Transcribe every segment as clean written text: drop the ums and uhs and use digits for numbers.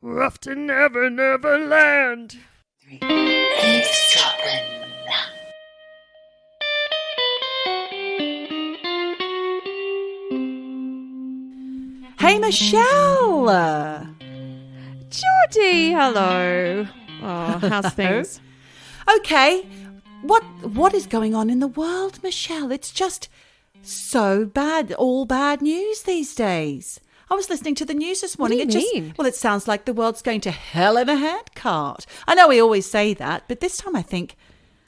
We're off to Never Never Land. Eavesdroppin. Hey, Michelle. Geordie, hello. Oh, how's things? Okay, what is going on in the world, Michelle? It's just so bad, all bad news these days. I was listening to the news this morning. What do you mean? Well, it sounds like the world's going to hell in a handcart. I know we always say that, but this time I think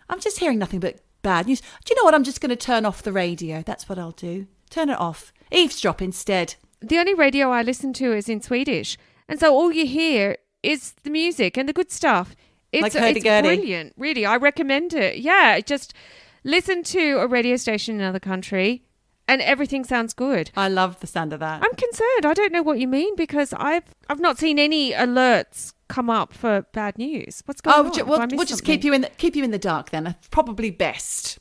I'm just hearing nothing but bad news. Do you know what? I'm just going to turn off the radio. That's what I'll do. Turn it off. Eavesdrop instead. The only radio I listen to is in Swedish. And so all you hear is the music and the good stuff. It's brilliant. Really, I recommend it. Yeah, just listen to a radio station in another country and everything sounds good. I love the sound of that. I'm concerned. I don't know what you mean because I've not seen any alerts come up for bad news. What's going on? We'll just keep you in the dark then. Probably best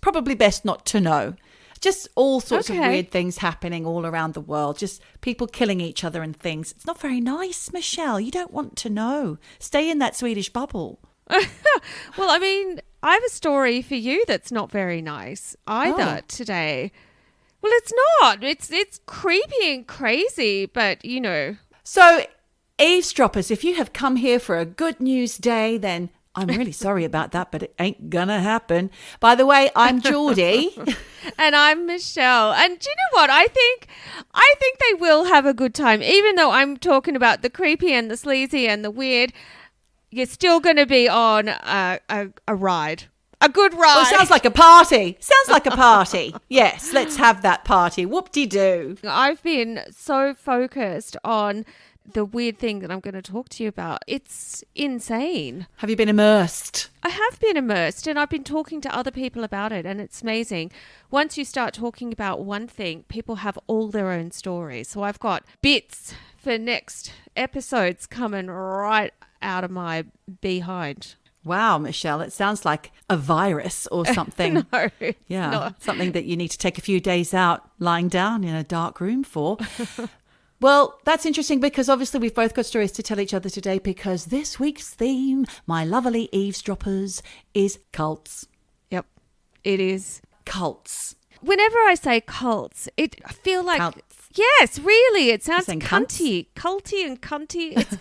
not to know. Just all sorts of weird things happening all around the world. Just people killing each other and things. It's not very nice, Michelle. You don't want to know. Stay in that Swedish bubble. Well, I mean, I have a story for you that's not very nice either today. Well, it's not. It's creepy and crazy, but you know. So, eavesdroppers, if you have come here for a good news day, then I'm really sorry about that, but it ain't gonna happen. By the way, I'm Geordie. And I'm Michelle. And do you know what? I think they will have a good time. Even though I'm talking about the creepy and the sleazy and the weird, you're still going to be on a ride. A good ride. Well, sounds like a party. Yes, let's have that party. Whoop-de-doo. I've been so focused on the weird thing that I'm going to talk to you about. It's insane. Have you been immersed? I have been immersed and I've been talking to other people about it and it's amazing. Once you start talking about one thing, people have all their own stories. So I've got bits for next episodes coming right out of my behind. Wow, Michelle, it sounds like a virus or something. No. Yeah, Not. something that you need to take a few days out lying down in a dark room for. Well, that's interesting because obviously we've both got stories to tell each other today because this week's theme, my lovely eavesdroppers, is cults. Yep, it is. Cults. Whenever I say cults, I feel like... Cults. Yes, really. It sounds saying cunty. Culty and cunty. It's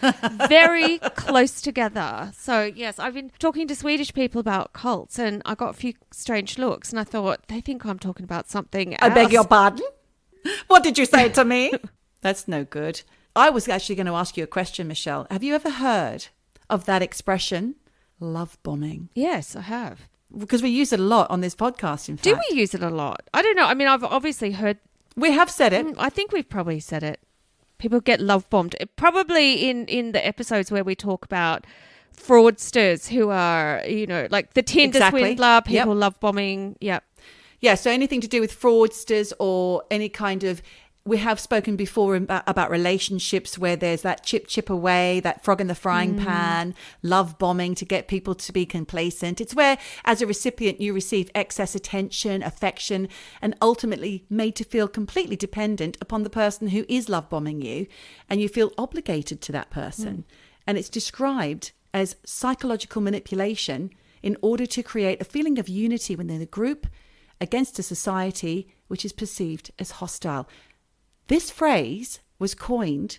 very close together. So, yes, I've been talking to Swedish people about cults and I got a few strange looks and I thought, they think I'm talking about something else. I beg your pardon? What did you say to me? That's no good. I was actually going to ask you a question, Michelle. Have you ever heard of that expression, love bombing? Yes, I have. Because we use it a lot on this podcast, in fact. Do we use it a lot? I don't know. I mean, I've obviously heard... We have said it. I think we've probably said it. People get love bombed. Probably in the episodes where we talk about fraudsters who are, you know, like the Tinder swindler, people love bombing. Yep. Yeah, so anything to do with fraudsters or any kind of... We have spoken before about relationships where there's that chip away, that frog in the frying pan, love bombing to get people to be complacent. It's where, as a recipient, you receive excess attention, affection, and ultimately made to feel completely dependent upon the person who is love bombing you, and you feel obligated to that person. And it's described as psychological manipulation in order to create a feeling of unity within a group against a society which is perceived as hostile. This phrase was coined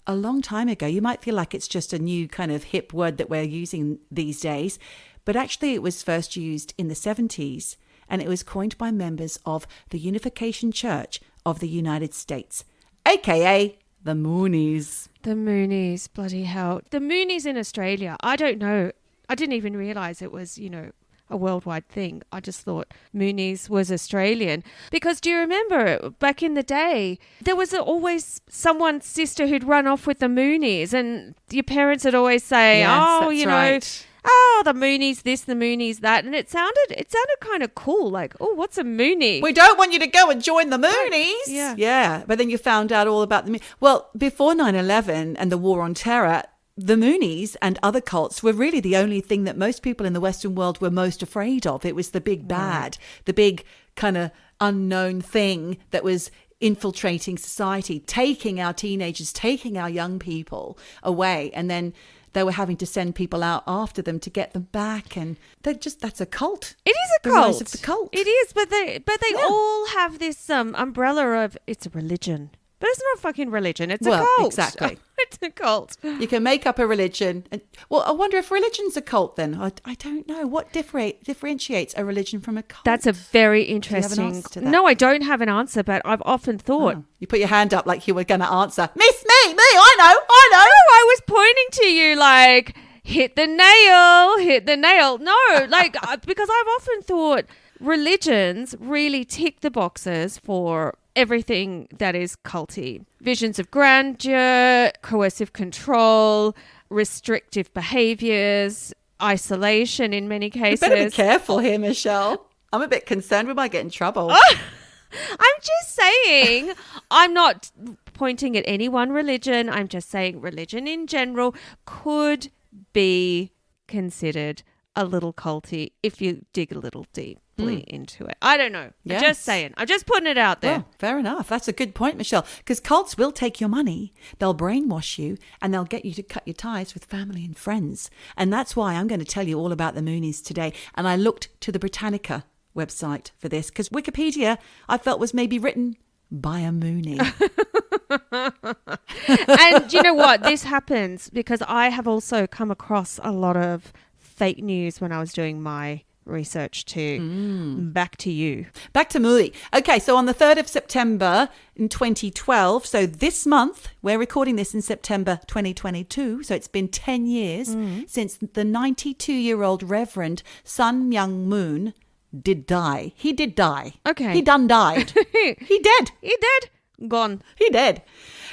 a long time ago. You might feel like it's just a new kind of hip word that we're using these days, but actually it was first used in the 70s and it was coined by members of the Unification Church of the United States, aka the Moonies. The Moonies, bloody hell. The Moonies in Australia, I don't know. I didn't even realise it was, you know, a worldwide thing. I just thought Moonies was Australian. Because do you remember back in the day, there was always someone's sister who'd run off with the Moonies and your parents would always say, right. The Moonies this, the Moonies that. And it sounded kind of cool. Like, oh, what's a Moonie? We don't want you to go and join the Moonies. Yeah. Yeah. But then you found out all about the... Well, before 9/11 and the War on Terror, the Moonies and other cults were really the only thing that most people in the Western world were most afraid of. It was the big bad, the big kind of unknown thing that was infiltrating society, taking our teenagers, taking our young people away, and then they were having to send people out after them to get them back, and that's a cult. It is a The cult. rise of the cult. It is, but they all have this umbrella of it's a religion. But it's not a fucking religion. It's a cult. Exactly. It's a cult. You can make up a religion. Well, I wonder if religion's a cult then. I don't know. What differentiates a religion from a cult? That's a very Do you have an interesting... answer to that? No, I don't have an answer, but I've often thought... Oh, you put your hand up like you were going to answer. Me, I know. I was pointing to you like, hit the nail. No, like, because I've often thought religions really tick the boxes for everything that is culty. Visions of grandeur, coercive control, restrictive behaviors, isolation in many cases. You better be careful here, Michelle. I'm a bit concerned we might get in trouble. I'm just saying, I'm not pointing at any one religion. I'm just saying religion in general could be considered a little culty if you dig a little deeply into it. I don't know. Yes. I'm just saying. I'm just putting it out there. Well, fair enough. That's a good point, Michelle. Because cults will take your money, they'll brainwash you, and they'll get you to cut your ties with family and friends. And that's why I'm going to tell you all about the Moonies today. And I looked to the Britannica website for this, because Wikipedia I felt was maybe written by a Moonie. And you know what? This happens because I have also come across a lot of fake news when I was doing my research too. Back to you. Back to Moonie. Okay, so on the 3rd of September in 2012, so this month, we're recording this in September 2022, so it's been 10 years since the 92-year-old Reverend Sun Myung Moon did die. He did die. Okay. He done died. He dead. He dead? Gone. He did.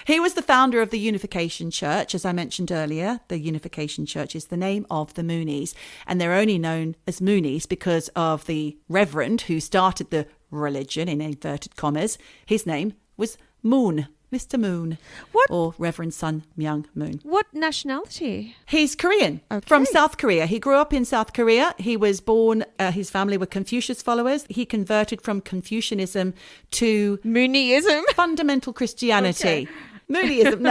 He was the founder of the Unification Church, as I mentioned earlier. The Unification Church is the name of the Moonies, and they're only known as Moonies because of the reverend who started the religion, in inverted commas. His name was Moon, Mr. Moon, What? or Reverend Sun Myung Moon. What nationality? He's Korean, Okay. from South Korea. He grew up in South Korea. He was born, his family were Confucius followers. He converted from Confucianism to Mooneyism? fundamental Christianity. Okay. Moodyism,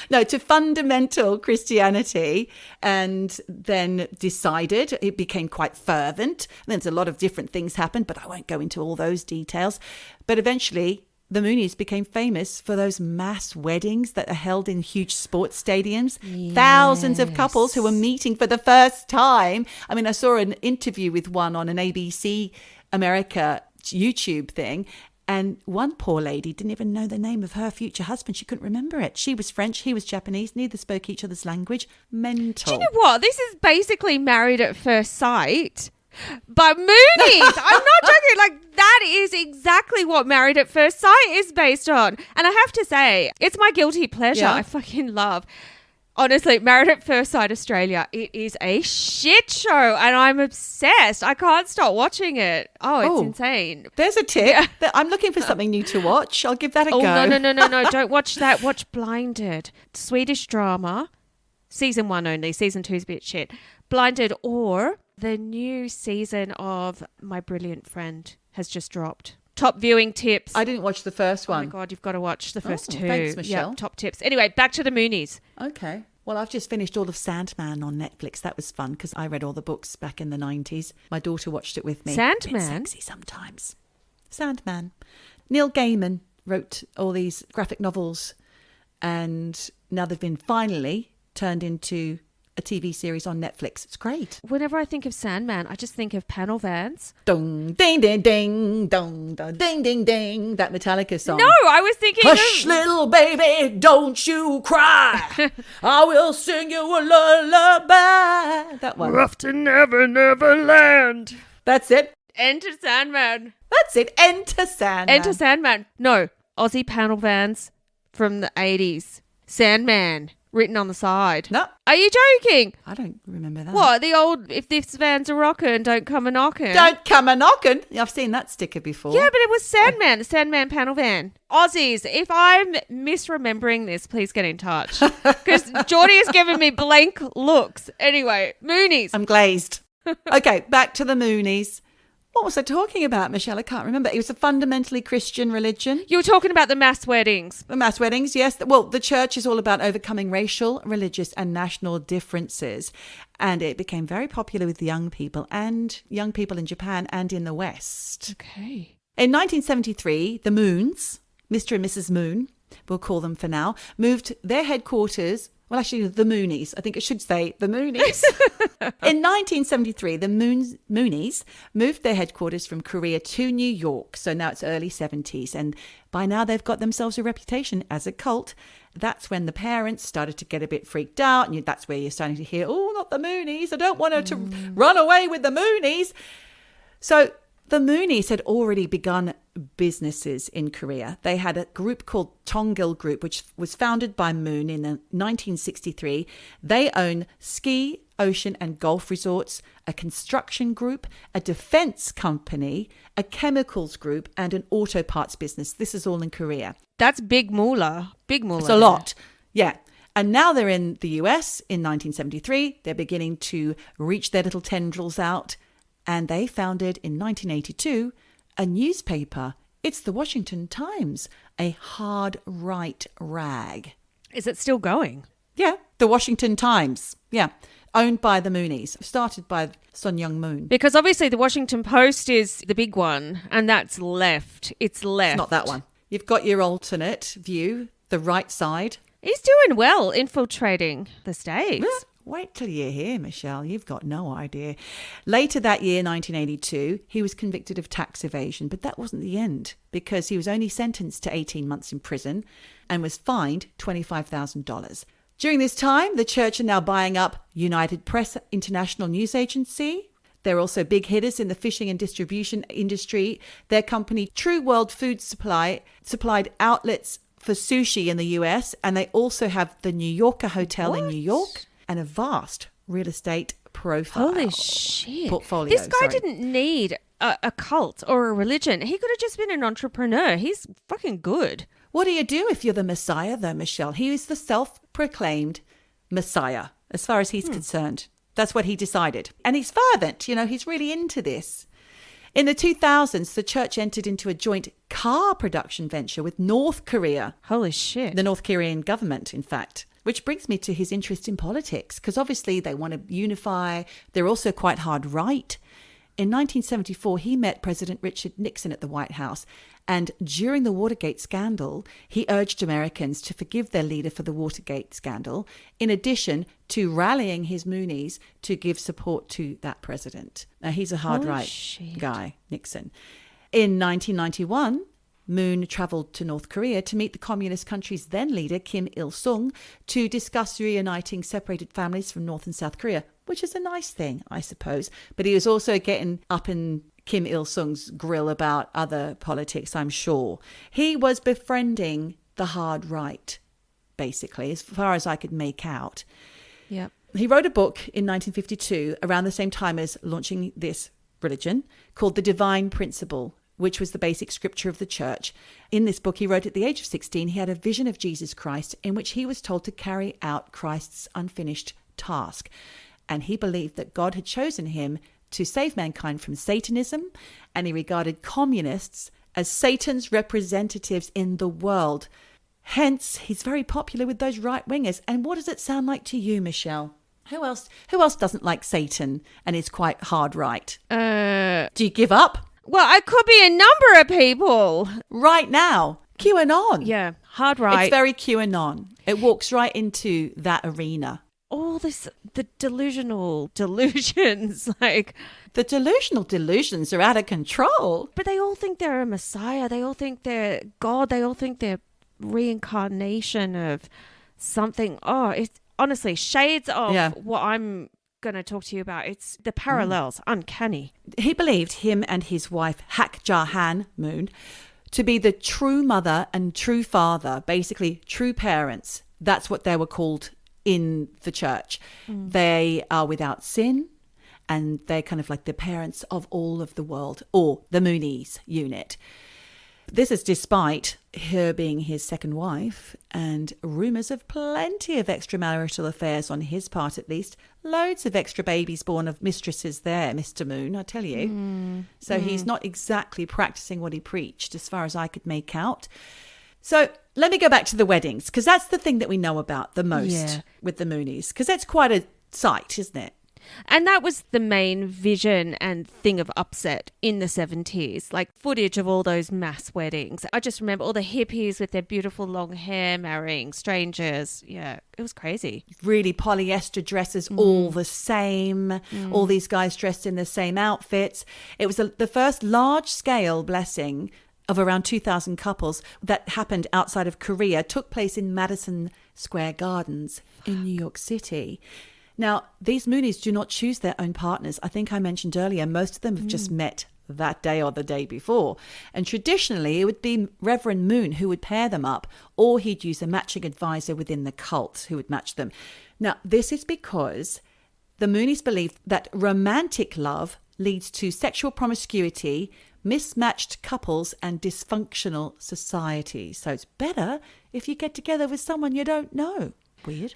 no, to fundamental Christianity, and then decided, it became quite fervent. There's a lot of different things happened, but I won't go into all those details. But eventually, the Moonies became famous for those mass weddings that are held in huge sports stadiums. Yes. Thousands of couples who were meeting for the first time. I mean, I saw an interview with one on an ABC America YouTube thing. And one poor lady didn't even know the name of her future husband. She couldn't remember it. She was French, he was Japanese. Neither spoke each other's language. Mental. Do you know what? This is basically Married at First Sight. But Moonies, I'm not joking. Like, that is exactly what Married at First Sight is based on. And I have to say, it's my guilty pleasure. Yeah. I fucking love. Honestly, Married at First Sight Australia, it is a shit show and I'm obsessed. I can't stop watching it. Oh, it's insane. There's a tip. I'm looking for something new to watch. I'll give that a go. No. Don't watch that. Watch Blinded. Swedish drama. Season 1 only. Season 2's a bit shit. Blinded, or the new season of My Brilliant Friend has just dropped. Top viewing tips. I didn't watch the first Oh one. my God, you've got to watch the first two. Thanks, Michelle. Yep, top tips. Anyway, back to the Moonies. Okay. Well, I've just finished all of Sandman on Netflix. That was fun because I read all the books back in the 90s. My daughter watched it with me. Sandman? Bit sexy sometimes. Sandman. Neil Gaiman wrote all these graphic novels, and now they've been finally turned into a TV series on Netflix. It's great. Whenever I think of Sandman, I just think of panel vans. Dong, ding, ding, ding, dong, dong, ding, ding, ding. That Metallica song. No, I was thinking Hush, of... little baby, don't you cry. I will sing you a lullaby. That one. We're off to Never, Never Land. That's it. Enter Sandman. That's it. Enter Sandman. Enter Sandman. No, Aussie panel vans from the 80s. Sandman, written on the side. No, Are you joking? I don't remember that. What, the old, if this van's a rockin', don't come a knockin'? Don't come a knockin'. I've seen that sticker before. Yeah, but it was Sandman, the Sandman panel van. Aussies, if I'm misremembering this, please get in touch. Because Geordie has given me blank looks. Anyway, Moonies. I'm glazed. Okay, back to the Moonies. What was I talking about, Michelle? I can't remember. It was a fundamentally Christian religion. You were talking about the mass weddings. The mass weddings, yes. Well, the church is all about overcoming racial, religious, and national differences. And it became very popular with young people in Japan and in the West. Okay. In 1973, the Moons, Mr. and Mrs. Moon, we'll call them for now, moved their headquarters. Well, actually, the Moonies. I think it should say the Moonies. In 1973, the Moonies moved their headquarters from Korea to New York. So now it's early 70s. And by now, they've got themselves a reputation as a cult. That's when the parents started to get a bit freaked out. And that's where you're starting to hear, oh, not the Moonies. I don't want her to run away with the Moonies. So the Moonies had already begun businesses in Korea. They had a group called Tongil Group, which was founded by Moon in 1963. They own ski, ocean and golf resorts, a construction group, a defense company, a chemicals group, and an auto parts business. This is all in Korea. That's big moolah. Big moolah. It's a lot. Yeah. And now they're in the US in 1973. They're beginning to reach their little tendrils out. And they founded in 1982 a newspaper. It's the Washington Times, a hard right rag. Is it still going? Yeah, the Washington Times. Yeah, owned by the Moonies, started by Sun Young Moon. Because obviously the Washington Post is the big one, and that's left. It's left. It's not that one. You've got your alternate view, the right side. He's doing well infiltrating the States. Yeah. Wait till you hear, Michelle. You've got no idea. Later that year, 1982, he was convicted of tax evasion, but that wasn't the end because he was only sentenced to 18 months in prison and was fined $25,000. During this time, the church are now buying up United Press International News Agency. They're also big hitters in the fishing and distribution industry. Their company, True World Food Supply, supplied outlets for sushi in the US, and they also have the New Yorker Hotel in New York. And a vast real estate profile. Holy shit. Portfolio. This guy didn't need a cult or a religion. He could have just been an entrepreneur. He's fucking good. What do you do if you're the Messiah, though, Michelle? He is the self-proclaimed Messiah, as far as he's concerned. That's what he decided. And he's fervent. You know, he's really into this. In the 2000s, the church entered into a joint car production venture with North Korea. Holy shit. The North Korean government, in fact. Which brings me to his interest in politics, because obviously they want to unify. They're also quite hard right. In 1974, he met President Richard Nixon at the White House. And during the Watergate scandal, he urged Americans to forgive their leader for the Watergate scandal, in addition to rallying his Moonies to give support to that president. Now, he's a hard right guy, Nixon. In 1991, Moon travelled to North Korea to meet the communist country's then leader, Kim Il-sung, to discuss reuniting separated families from North and South Korea, which is a nice thing, I suppose. But he was also getting up in Kim Il-sung's grill about other politics, I'm sure. He was befriending the hard right, basically, as far as I could make out. Yep. He wrote a book in 1952, around the same time as launching this religion, called The Divine Principle, which was the basic scripture of the church. In this book, he wrote at the age of 16, he had a vision of Jesus Christ in which he was told to carry out Christ's unfinished task. And he believed that God had chosen him to save mankind from Satanism, and he regarded communists as Satan's representatives in the world. Hence, he's very popular with those right-wingers. And what does it sound like to you, Michelle? Who else doesn't like Satan and is quite hard right? Do you give up? Well, it could be a number of people. Right now, QAnon. Yeah, hard right. It's very QAnon. It walks right into that arena. All this, the delusional delusions, like... The delusional delusions are out of control. But they all think they're a messiah. They all think they're God. They all think they're reincarnation of something. Oh, it's honestly shades of what I'm going to talk to you about. It's the parallels, uncanny. He believed him and his wife Hak Ja-han, Moon, to be the true mother and true father, basically true parents. That's what they were called in the church. They are without sin, and they're kind of like the parents of all of the world, or the Moonies unit. This is despite her being his second wife and rumours of plenty of extramarital affairs on his part, at least. Loads of extra babies born of mistresses there, Mr. Moon, I tell you. So he's not exactly practising what he preached, as far as I could make out. So let me go back to the weddings, because that's the thing that we know about the most with the Moonies, because that's quite a sight, isn't it? And that was the main vision and thing of upset in the 70s, like footage of all those mass weddings. I just remember all the hippies with their beautiful long hair marrying strangers. Yeah, it was crazy. Really polyester dresses, all the same, all these guys dressed in the same outfits. It was the first large-scale blessing of around 2,000 couples that happened outside of Korea, took place in Madison Square Gardens in New York City. Now, these Moonies do not choose their own partners. I think I mentioned earlier, most of them have just met that day or the day before. And traditionally, it would be Reverend Moon who would pair them up, or he'd use a matching advisor within the cult who would match them. Now, this is because the Moonies believe that romantic love leads to sexual promiscuity, mismatched couples, and dysfunctional societies. So it's better if you get together with someone you don't know. Weird.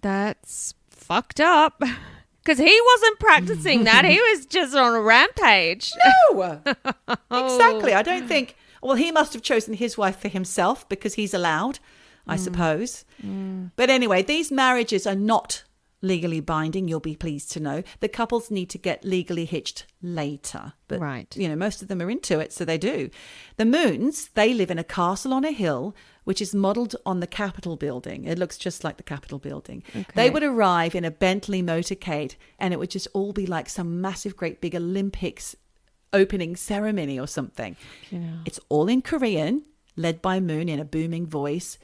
That's fucked up. Because he wasn't practicing that. He was just on a rampage. No, exactly. I don't think... Well, he must have chosen his wife for himself because he's allowed, I suppose. But anyway, these marriages are not legally binding, you'll be pleased to know. The couples need to get legally hitched later. But, you know, most of them are into it, so they do. The Moons, they live in a castle on a hill, which is modelled on the Capitol building. It looks just like the Capitol building. Okay. They would arrive in a Bentley motorcade, and it would just all be like some massive, great big Olympics opening ceremony or something. Yeah. It's all in Korean, led by Moon in a booming voice.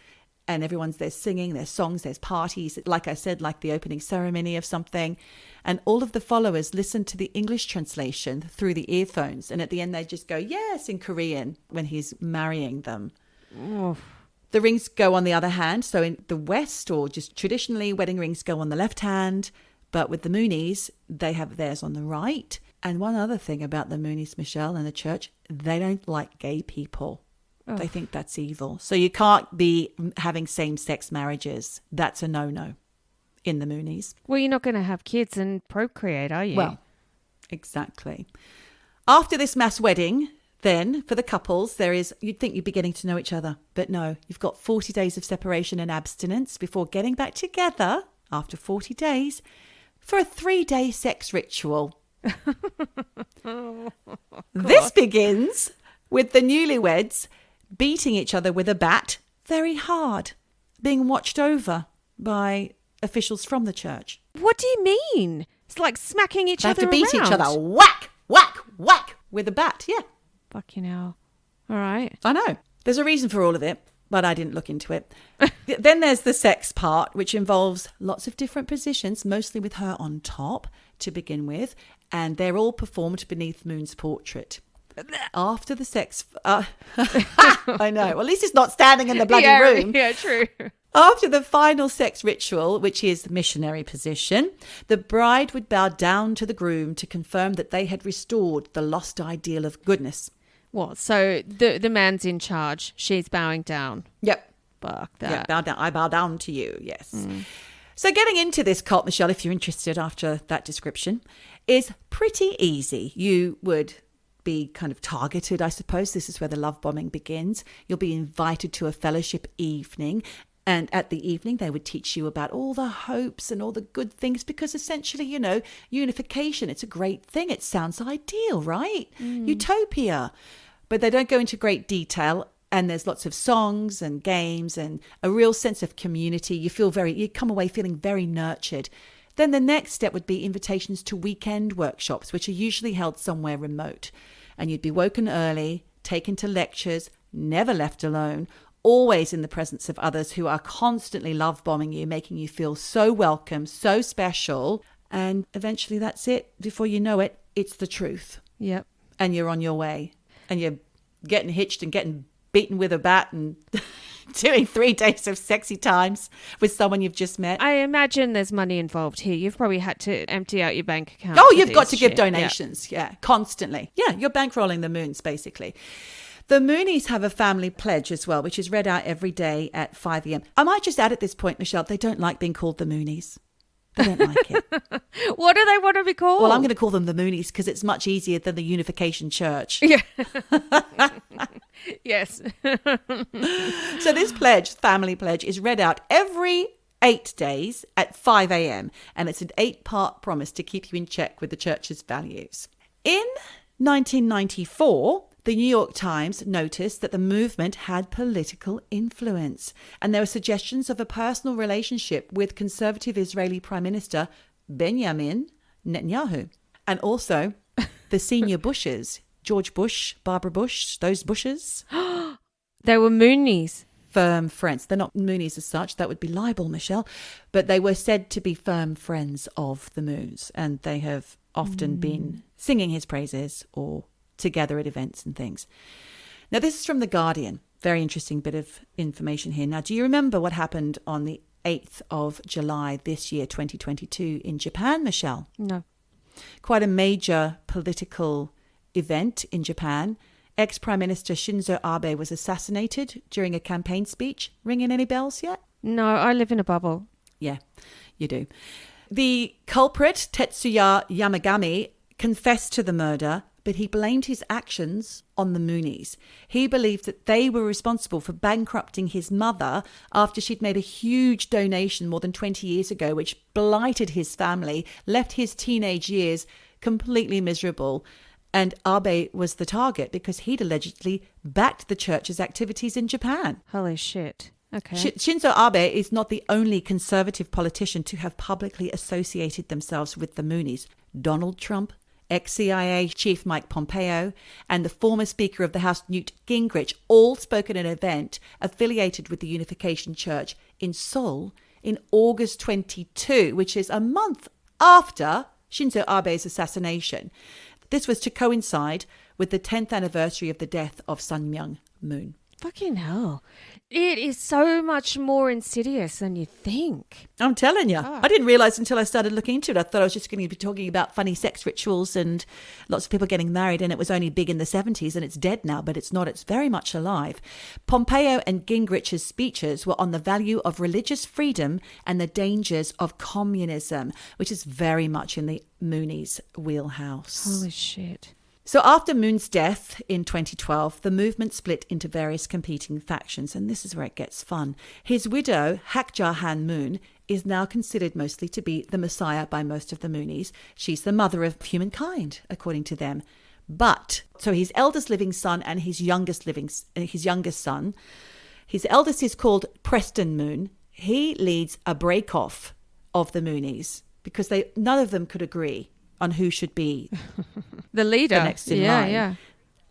And everyone's there singing, there's songs, there's parties. Like I said, like the opening ceremony of something. And all of the followers listen to the English translation through the earphones. And at the end, they just go, yes, in Korean when he's marrying them. Oof. The rings go on the other hand. So in the West, or just traditionally, wedding rings go on the left hand. But with the Moonies, they have theirs on the right. And one other thing about the Moonies, Michelle, and the church, they don't like gay people. Oh. They think that's evil. So you can't be having same-sex marriages. That's a no-no in the Moonies. Well, you're not going to have kids and procreate, are you? Well, exactly. After this mass wedding, then, for the couples, you'd think you'd be getting to know each other. But no, you've got 40 days of separation and abstinence before getting back together after 40 days for a 3-day sex ritual. This begins with the newlyweds beating each other with a bat very hard, being watched over by officials from the church. What do you mean? It's like smacking each other around. They have to beat each other. Whack, whack, whack with a bat. Yeah. Fucking hell. All right. I know. There's a reason for all of it, but I didn't look into it. Then there's the sex part, which involves lots of different positions, mostly with her on top to begin with, and they're all performed beneath Moon's portrait. After the sex... I know. Well, at least it's not standing in the bloody room. Yeah, true. After the final sex ritual, which is missionary position, the bride would bow down to the groom to confirm that they had restored the lost ideal of goodness. What? So the man's in charge. She's bowing down. Yep. Fuck that. Yeah, bow down. I bow down to you. Yes. So getting into this cult, Michelle, if you're interested after that description, is pretty easy. You would be kind of targeted, I suppose. This is where the love bombing begins. You'll be invited to a fellowship evening, and at the evening they would teach you about all the hopes and all the good things, because essentially, you know, unification, it's a great thing. It sounds ideal, right? Utopia. But they don't go into great detail, and there's lots of songs and games and a real sense of community. You come away feeling very nurtured. Then the next step would be invitations to weekend workshops, which are usually held somewhere remote. And you'd be woken early, taken to lectures, never left alone, always in the presence of others who are constantly love bombing you, making you feel so welcome, so special. And eventually that's it. Before you know it, it's the truth. Yep. And you're on your way. And you're getting hitched and getting beaten with a bat and doing 3 days of sexy times with someone you've just met. I imagine there's money involved here. You've probably had to empty out your bank account. Oh, you've got to give donations. Yeah, constantly. Yeah, you're bankrolling the Moons, basically. The Moonies have a family pledge as well, which is read out every day at 5 a.m. I might just add at this point, Michelle, they don't like being called the Moonies. They don't like it. What do they want to be called? Well, I'm going to call them the Moonies because it's much easier than the Unification Church. Yeah. Yes. So this pledge, family pledge, is read out every 8 days at 5 a.m. and it's an 8-part promise to keep you in check with the church's values. In 1994, the New York Times noticed that the movement had political influence, and there were suggestions of a personal relationship with conservative Israeli Prime Minister Benjamin Netanyahu, and also the senior Bushes, George Bush, Barbara Bush, those Bushes. They were Moonies. Firm friends. They're not Moonies as such. That would be libel, Michelle. But they were said to be firm friends of the Moons, and they have often been singing his praises or together at events and things. Now, this is from The Guardian. Very interesting bit of information here. Now, do you remember what happened on the 8th of July this year, 2022, in Japan, Michelle? No. Quite a major political event in Japan. Ex-Prime Minister Shinzo Abe was assassinated during a campaign speech. Ringing any bells yet? No, I live in a bubble. Yeah, you do. The culprit, Tetsuya Yamagami, confessed to the murder, but he blamed his actions on the Moonies. He believed that they were responsible for bankrupting his mother after she'd made a huge donation more than 20 years ago, which blighted his family, left his teenage years completely miserable. And Abe was the target because he'd allegedly backed the church's activities in Japan. Holy shit. Okay. Shinzo Abe is not the only conservative politician to have publicly associated themselves with the Moonies. Donald Trump, ex-CIA chief Mike Pompeo, and the former Speaker of the House Newt Gingrich all spoke at an event affiliated with the Unification Church in Seoul in August 22, which is a month after Shinzo Abe's assassination. This was to coincide with the 10th anniversary of the death of Sun Myung Moon. Fucking hell. It is so much more insidious than you think. I'm telling you. Oh. I didn't realize until I started looking into it. I thought I was just going to be talking about funny sex rituals and lots of people getting married, and it was only big in the 70s and it's dead now, but it's not. It's very much alive. Pompeo and Gingrich's speeches were on the value of religious freedom and the dangers of communism, which is very much in the Moonies' wheelhouse. Holy shit. So after Moon's death in 2012, the movement split into various competing factions, and this is where it gets fun. His widow, Hak Ja-han Moon, is now considered mostly to be the messiah by most of the Moonies. She's the mother of humankind, according to them. But, so his eldest living son and his youngest son, his eldest is called Preston Moon. He leads a break-off of the Moonies because none of them could agree on who should be the leader. The next in line. Yeah.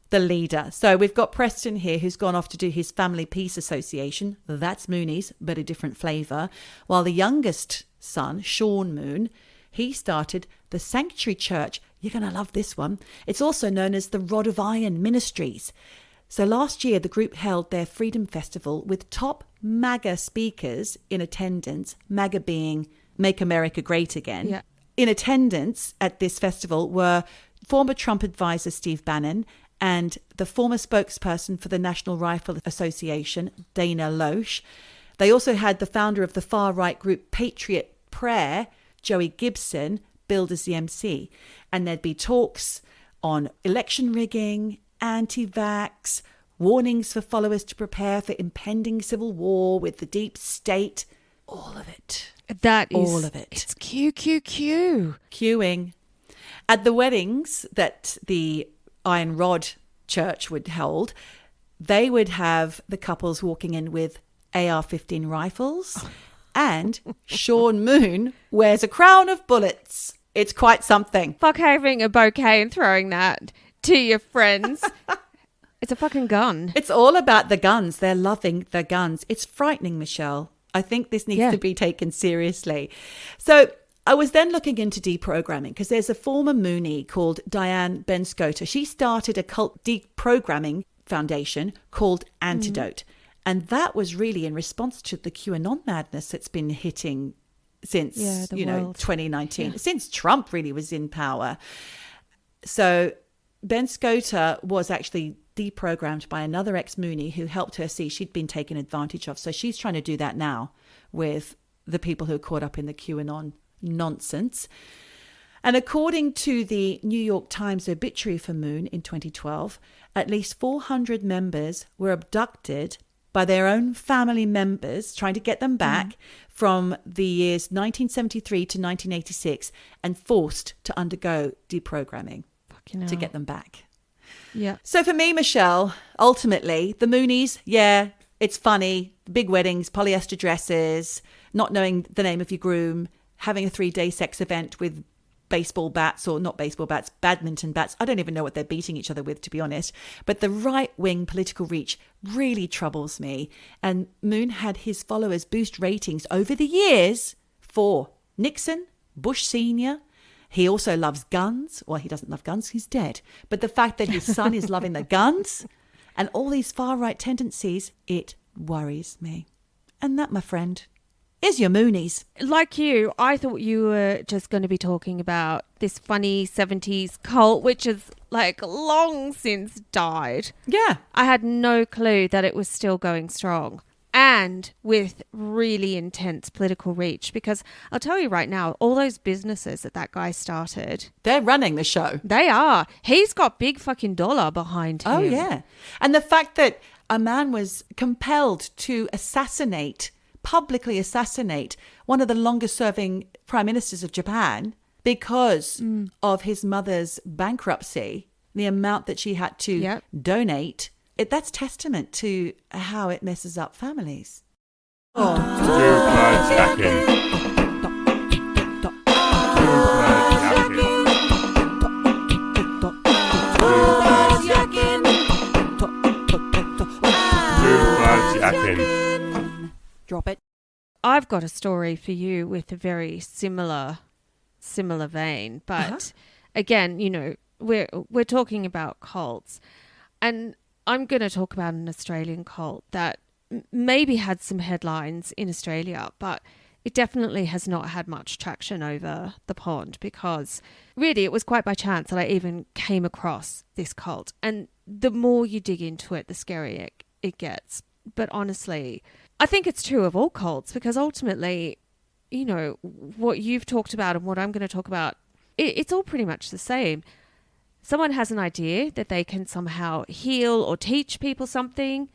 The leader. So we've got Preston here, who's gone off to do his Family Peace Association. That's Moonies, but a different flavour. While the youngest son, Sean Moon, he started the Sanctuary Church. You're going to love this one. It's also known as the Rod of Iron Ministries. So last year, the group held their Freedom Festival with top MAGA speakers in attendance, MAGA being Make America Great Again. Yeah. In attendance at this festival were former Trump advisor Steve Bannon and the former spokesperson for the National Rifle Association, Dana Loesch. They also had the founder of the far-right group Patriot Prayer, Joey Gibson, billed as the MC. And there'd be talks on election rigging, anti-vax, warnings for followers to prepare for impending civil war with the deep state. All of it. That is all of it. It's QQQ. Queuing. At the weddings that the Iron Rod Church would hold, they would have the couples walking in with AR-15 rifles, and Sean Moon wears a crown of bullets. It's quite something. Fuck having a bouquet and throwing that to your friends. It's a fucking gun. It's all about the guns. They're loving the guns. It's frightening, Michelle. I think this needs to be taken seriously. So I was then looking into deprogramming because there's a former Moonie called Diane Ben-Scota. She started a cult deprogramming foundation called Antidote. And that was really in response to the QAnon madness that's been hitting since, 2019, since Trump really was in power. So Ben-Scota was actually deprogrammed by another ex-Moonie who helped her see she'd been taken advantage of. So she's trying to do that now with the people who are caught up in the QAnon nonsense. And according to the New York Times obituary for Moon in 2012, at least 400 members were abducted by their own family members, trying to get them back from the years 1973 to 1986 and forced to undergo deprogramming to get them back. Yeah. So for me, Michelle, ultimately, the Moonies, yeah, it's funny. Big weddings, polyester dresses, not knowing the name of your groom, having a 3-day sex event with baseball bats, or not baseball bats, badminton bats. I don't even know what they're beating each other with, to be honest. But the right-wing political reach really troubles me. And Moon had his followers boost ratings over the years for Nixon, Bush Sr. He also loves guns. Well, he doesn't love guns. He's dead. But the fact that his son is loving the guns and all these far-right tendencies, it worries me. And that, my friend, is your Moonies. Like you, I thought you were just going to be talking about this funny 70s cult, which has like long since died. Yeah. I had no clue that it was still going strong and with really intense political reach, because I'll tell you right now, all those businesses that guy started, they're running the show. They are. He's got big fucking dollar behind him. Oh, yeah. And the fact that a man was compelled to publicly assassinate one of the longest serving prime ministers of Japan because of his mother's bankruptcy, the amount that she had to donate, that's testament to how it messes up families. Drop it. I've got a story for you with a very similar vein, but again, you know, we're talking about cults, and I'm going to talk about an Australian cult that maybe had some headlines in Australia, but it definitely has not had much traction over the pond, because really it was quite by chance that I even came across this cult. And the more you dig into it, the scarier it gets. But honestly, I think it's true of all cults, because ultimately, you know, what you've talked about and what I'm going to talk about, it's all pretty much the same. Someone has an idea that they can somehow heal or teach people something.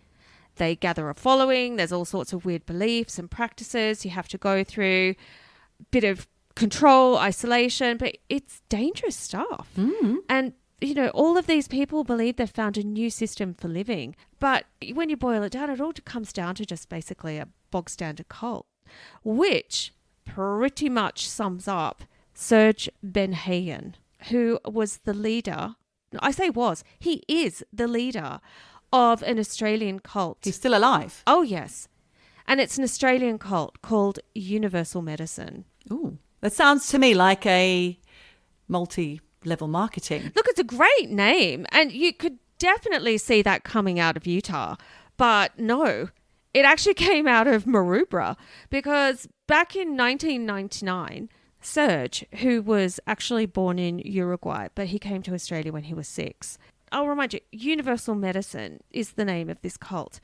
They gather a following. There's all sorts of weird beliefs and practices you have to go through. Bit of control, isolation, but it's dangerous stuff. And, you know, all of these people believe they've found a new system for living. But when you boil it down, it all comes down to just basically a bog standard cult, which pretty much sums up Serge Ben Hayen, who was the leader. I say was, he is the leader of an Australian cult. He's still alive? Oh, yes. And it's an Australian cult called Universal Medicine. Ooh, that sounds to me like a multi-level marketing. Look, it's a great name, and you could definitely see that coming out of Utah. But no, it actually came out of Maroubra, because back in 1999, Serge, who was actually born in Uruguay, but he came to Australia when he was 6. I'll remind you, Universal Medicine is the name of this cult.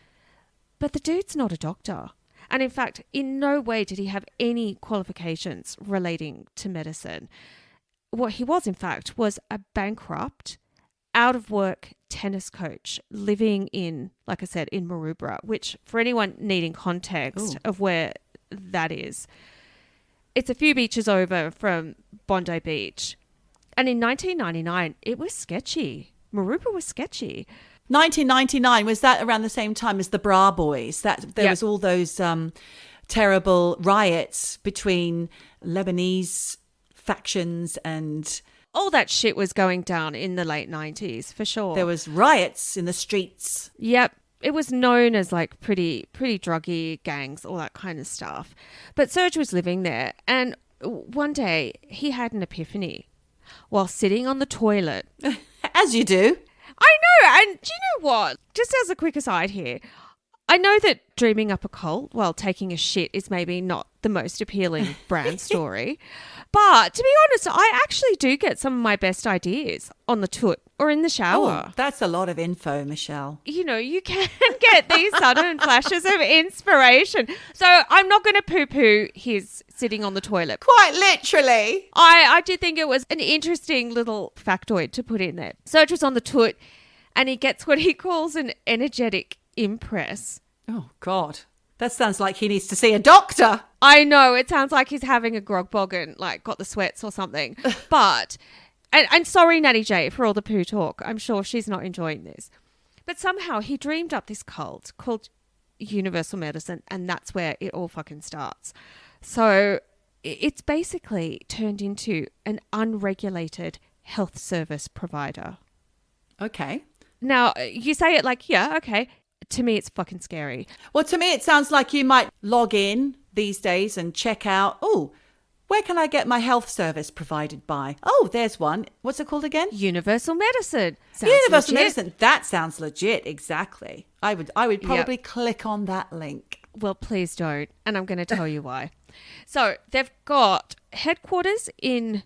But the dude's not a doctor. And in fact, in no way did he have any qualifications relating to medicine. What he was, in fact, was a bankrupt, out-of-work tennis coach living in, like I said, in Maroubra, which for anyone needing context of where that is, it's a few beaches over from Bondi Beach. And in 1999, it was sketchy. Maroubra was sketchy. 1999, was that around the same time as the Bra Boys? That there was all those terrible riots between Lebanese factions, and all that shit was going down in the late 90s, for sure. There was riots in the streets. Yep. It was known as like pretty druggy gangs, all that kind of stuff. But Serge was living there, and one day he had an epiphany while sitting on the toilet. As you do. I know. And do you know what? Just as a quick aside here, I know that dreaming up a cult while taking a shit is maybe not the most appealing brand story. But to be honest, I actually do get some of my best ideas on the toot or in the shower. Oh, that's a lot of info, Michelle. You know, you can get these sudden flashes of inspiration. So I'm not going to poo-poo his sitting on the toilet. Quite literally. I did think it was an interesting little factoid to put in there. Serge was on the toot and he gets what he calls an energetic impress. Oh, God. That sounds like he needs to see a doctor. I know. It sounds like he's having a grog boggin, like got the sweats or something. But, and sorry, Natty J, for all the poo talk. I'm sure she's not enjoying this. But somehow he dreamed up this cult called Universal Medicine, and that's where it all fucking starts. So it's basically turned into an unregulated health service provider. Okay. Now, you say it like, yeah, okay. To me, it's fucking scary. Well, to me, it sounds like you might log in these days and check out, oh, where can I get my health service provided by? Oh, there's one. What's it called again? Universal Medicine. Sounds Universal legit. Medicine. That sounds legit. Exactly. I would probably click on that link. Well, please don't. And I'm going to tell you why. So they've got headquarters in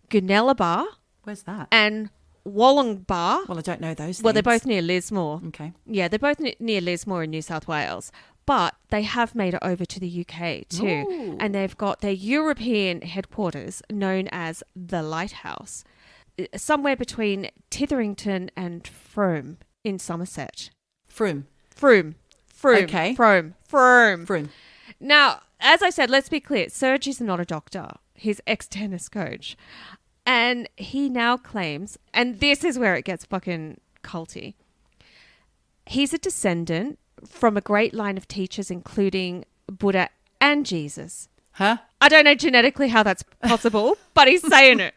Gunnellabar Where's that? and Wollongbar. Well, I don't know those Well, they're things. both near Lismore. Okay. Yeah, they're both near Lismore in New South Wales. But they have made it over to the UK too. Ooh. And they've got their European headquarters known as the Lighthouse, somewhere between Titherington and Frome in Somerset. Froome. Frome. Okay. Frome. Froome. Now, as I said, let's be clear. Serge is not a doctor. He's ex-tennis coach. And he now claims, and this is where it gets fucking culty, he's a descendant from a great line of teachers, including Buddha and Jesus. Huh? I don't know genetically how that's possible, but he's saying it.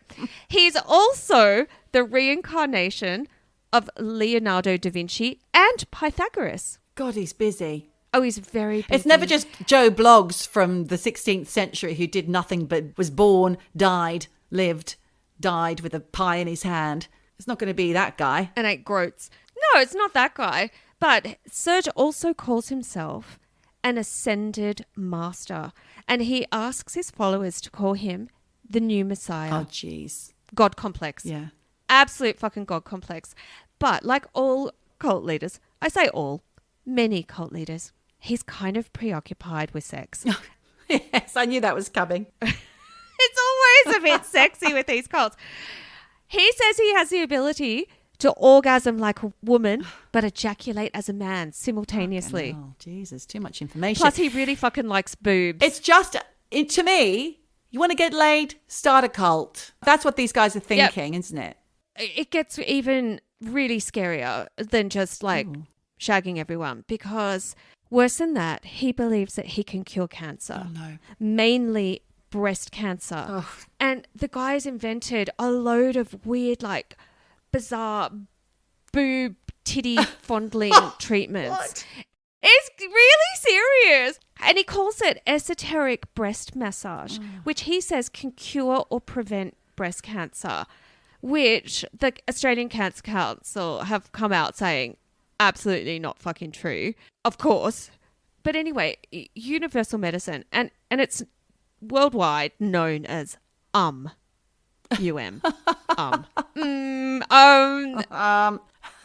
He's also the reincarnation of Leonardo da Vinci and Pythagoras. God, he's busy. Oh, he's very busy. It's never just Joe Bloggs from the 16th century who did nothing but was born, died, lived, died with a pie in his hand. It's not going to be that guy. And ate groats. No, it's not that guy. But Serge also calls himself an ascended master. And he asks his followers to call him the new Messiah. Oh, jeez. God complex. Yeah. Absolute fucking God complex. But like all cult leaders, I say all, many cult leaders, he's kind of preoccupied with sex. Yes, I knew that was coming. It's always a bit sexy with these cults. He says he has the ability to orgasm like a woman, but ejaculate as a man simultaneously. Oh, Jesus, too much information. Plus, he really fucking likes boobs. It's just, to me, you want to get laid, start a cult. That's what these guys are thinking, isn't it? It gets even really scarier than just like shagging everyone, because worse than that, he believes that he can cure cancer. Oh, no. Mainly breast cancer. Oh. And the guy's invented a load of weird, like, bizarre boob titty fondling treatments. What? It's really serious. And he calls it esoteric breast massage, which he says can cure or prevent breast cancer, which the Australian Cancer Council have come out saying absolutely not fucking true, of course. But anyway, universal medicine, and it's worldwide known as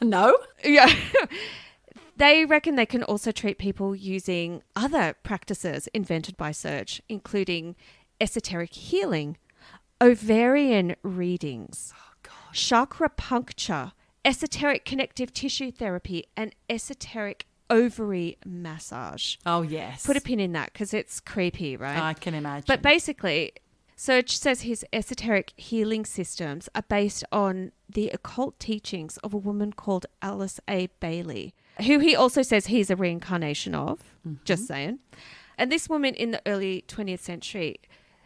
No. Yeah. They reckon they can also treat people using other practices invented by Serge, including esoteric healing, ovarian readings, chakra puncture, esoteric connective tissue therapy, and esoteric ovary massage. Oh, yes. Put a pin in that because it's creepy, right? I can imagine. But basically, Serge says his esoteric healing systems are based on the occult teachings of a woman called Alice A. Bailey, who he also says he's a reincarnation of, just saying. And this woman in the early 20th century,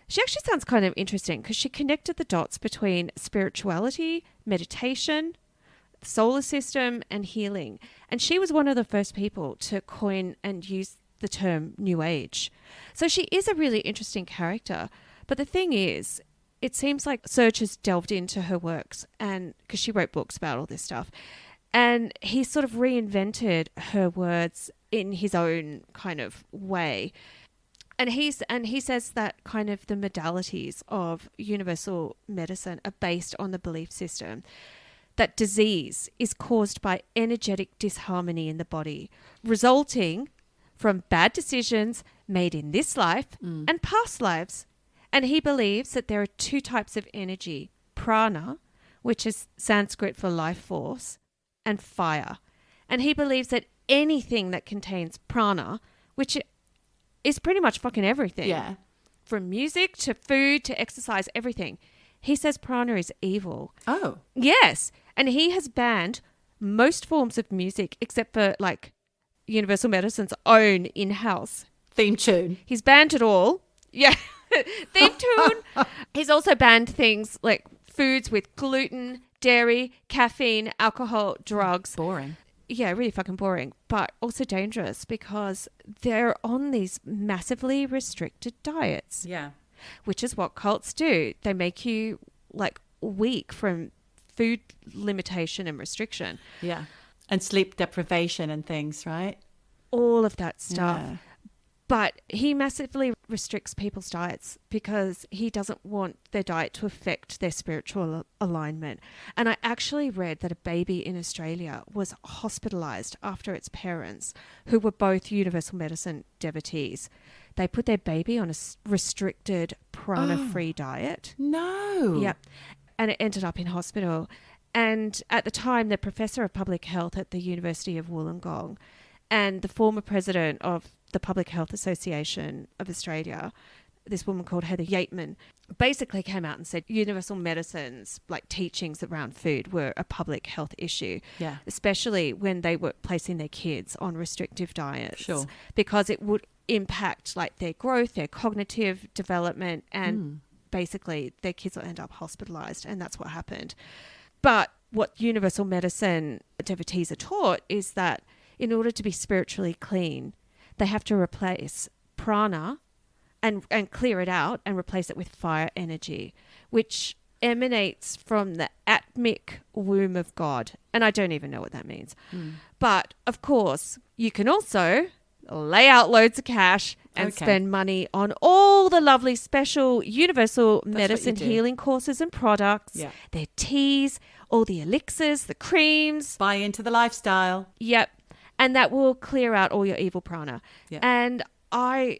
she actually sounds kind of interesting because she connected the dots between spirituality, meditation, solar system, and healing. And she was one of the first people to coin and use the term New Age. So she is a really interesting character. But the thing is, it seems like Serge has delved into her works, and because she wrote books about all this stuff, and he sort of reinvented her words in his own kind of way. And he says that kind of the modalities of universal medicine are based on the belief system that disease is caused by energetic disharmony in the body, resulting from bad decisions made in this life and past lives. And he believes that there are two types of energy, prana, which is Sanskrit for life force, and fire. And he believes that anything that contains prana, which is pretty much fucking everything, Yeah. from music to food to exercise, everything. He says prana is evil. Oh. Yes. And he has banned most forms of music except for like Universal Medicine's own in-house Theme tune. He's banned it all. Yeah. Theme tune. He's also banned things like foods with gluten, dairy, caffeine, alcohol, drugs. Boring. Yeah, really fucking boring, but also dangerous because they're on these massively restricted diets. Yeah. Which is what cults do. They make you like weak from food limitation and restriction. Yeah. And sleep deprivation and things, right? All of that stuff. Yeah. But he massively restricts people's diets because he doesn't want their diet to affect their spiritual alignment. And I actually read that a baby in Australia was hospitalized after its parents, who were both Universal Medicine devotees. They put their baby on a restricted prana-free diet. No. Yep. And it ended up in hospital. And at the time, the professor of public health at the University of Wollongong and the former president of the Public Health Association of Australia, this woman called Heather Yateman, basically came out and said Universal Medicine's like teachings around food were a public health issue, Yeah. especially when they were placing their kids on restrictive diets, Sure. because it would impact like their growth, their cognitive development, and basically their kids will end up hospitalized, and that's what happened. But what Universal Medicine devotees are taught is that in order to be spiritually clean, they have to replace prana and clear it out and replace it with fire energy, which emanates from the atmic womb of God. And I don't even know what that means. But of course, you can also lay out loads of cash and spend money on all the lovely special Universal Medicine healing courses and products, their teas, all the elixirs, the creams. Buy into the lifestyle. Yep. And that will clear out all your evil prana. Yeah. And I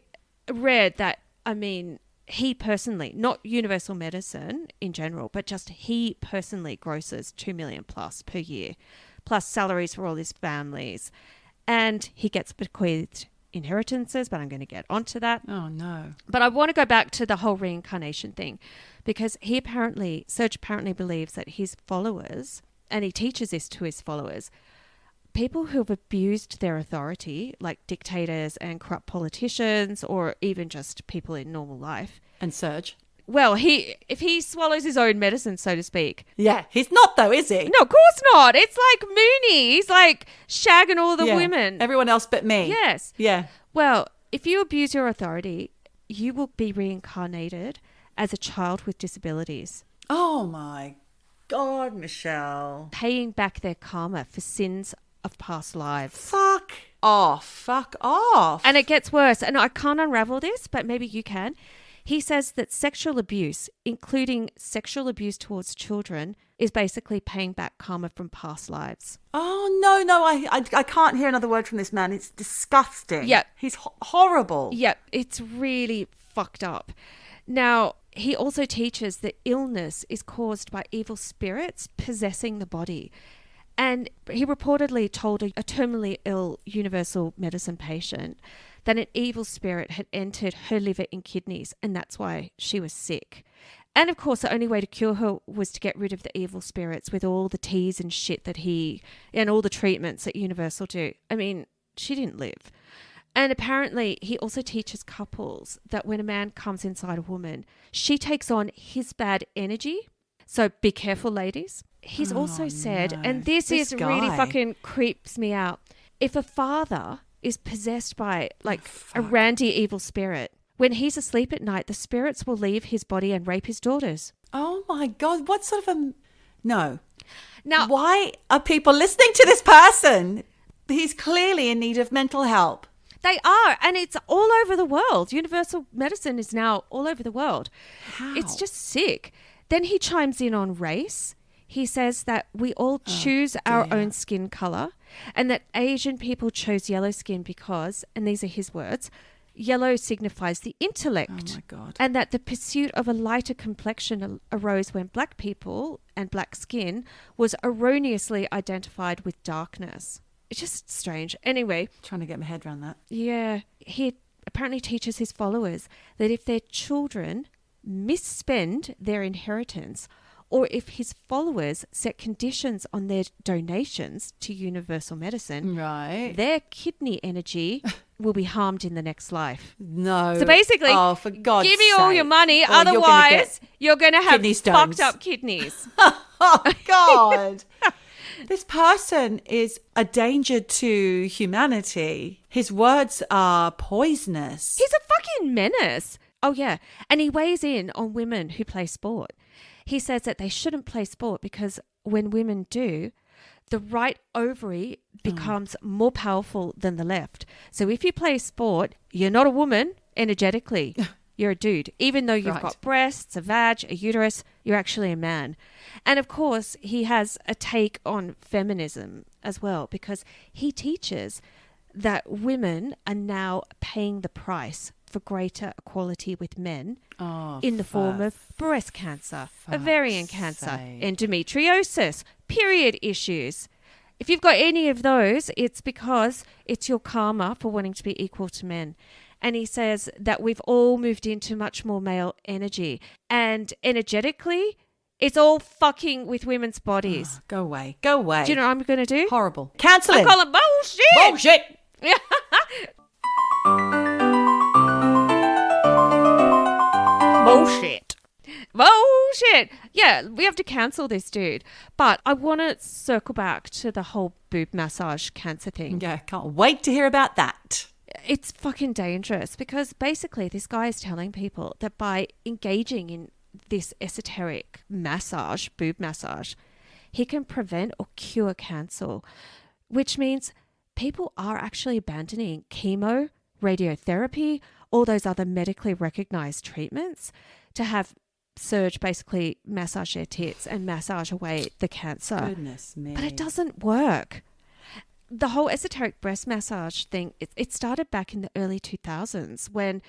read that, I mean, he personally, not Universal Medicine in general, but just he personally grosses 2 million plus per year, plus salaries for all his families. And he gets bequeathed inheritances, but I'm going to get onto that. Oh, no. But I want to go back to the whole reincarnation thing, because Serge apparently believes that his followers, and he teaches this to his followers, people who have abused their authority, like dictators and corrupt politicians, or even just people in normal life. And Serge? Well, if he swallows his own medicine, so to speak. Yeah, he's not though, is he? No, of course not. It's like Mooney. He's like shagging all the women. Everyone else but me. Yes. Yeah. Well, if you abuse your authority, you will be reincarnated as a child with disabilities. Oh my God, Michelle. Paying back their karma for sins of past lives. Fuck off. Fuck off. And it gets worse. And I can't unravel this, but maybe you can. He says that sexual abuse, including sexual abuse towards children, is basically paying back karma from past lives. Oh, no, I can't hear another word from this man. It's disgusting. Yep. He's horrible. Yep, it's really fucked up. Now, he also teaches that illness is caused by evil spirits possessing the body. And he reportedly told a terminally ill Universal Medicine patient that an evil spirit had entered her liver and kidneys, and that's why she was sick. And of course, the only way to cure her was to get rid of the evil spirits with all the teas and shit and all the treatments that Universal do. I mean, she didn't live. And apparently, he also teaches couples that when a man comes inside a woman, she takes on his bad energy. So be careful, ladies. He's also said, and this really fucking creeps me out, if a father is possessed by a randy evil spirit, when he's asleep at night, the spirits will leave his body and rape his daughters. Oh my God, what sort of a... No. Now, why are people listening to this person? He's clearly in need of mental help. They are, and it's all over the world. Universal Medicine is now all over the world. How? It's just sick. Then he chimes in on race. He says that we all choose our own skin color, and that Asian people chose yellow skin because, and these are his words, yellow signifies the intellect. Oh my God. And that the pursuit of a lighter complexion arose when black people and black skin was erroneously identified with darkness. It's just strange. Anyway. Trying to get my head around that. Yeah. He apparently teaches his followers that if their children misspend their inheritance, or if his followers set conditions on their donations to universal medicine, right, their kidney energy will be harmed in the next life. No. So basically, for God's give me all sake. your money, Or otherwise you're going to have kidney stones. fucked up kidneys. Oh, God. This person is a danger to humanity. His words are poisonous. He's a fucking menace. Oh, yeah. And he weighs in on women who play sport. He says that they shouldn't play sport because when women do, the right ovary becomes more powerful than the left. So if you play sport, you're not a woman energetically. You're a dude. Even though you've got breasts, a vag, a uterus, you're actually a man. And of course, he has a take on feminism as well, because he teaches that women are now paying the price for greater equality with men in the form of breast cancer, ovarian cancer, endometriosis, period issues. If you've got any of those, it's because it's your karma for wanting to be equal to men. And he says that we've all moved into much more male energy. And energetically, it's all fucking with women's bodies. Go away. Go away. Do you know what I'm going to do? Horrible. Cancel it. I call it bullshit. Bullshit. Bullshit. Bullshit. Yeah, we have to cancel this dude. But I want to circle back to the whole boob massage cancer thing. Yeah, can't wait to hear about that. It's fucking dangerous because basically this guy is telling people that by engaging in this esoteric massage, boob massage, he can prevent or cure cancer, which means people are actually abandoning chemo, radiotherapy, all those other medically recognized treatments to have Serge basically massage their tits and massage away the cancer. Goodness me. But it doesn't work. The whole esoteric breast massage thing, it started back in the early 2000s when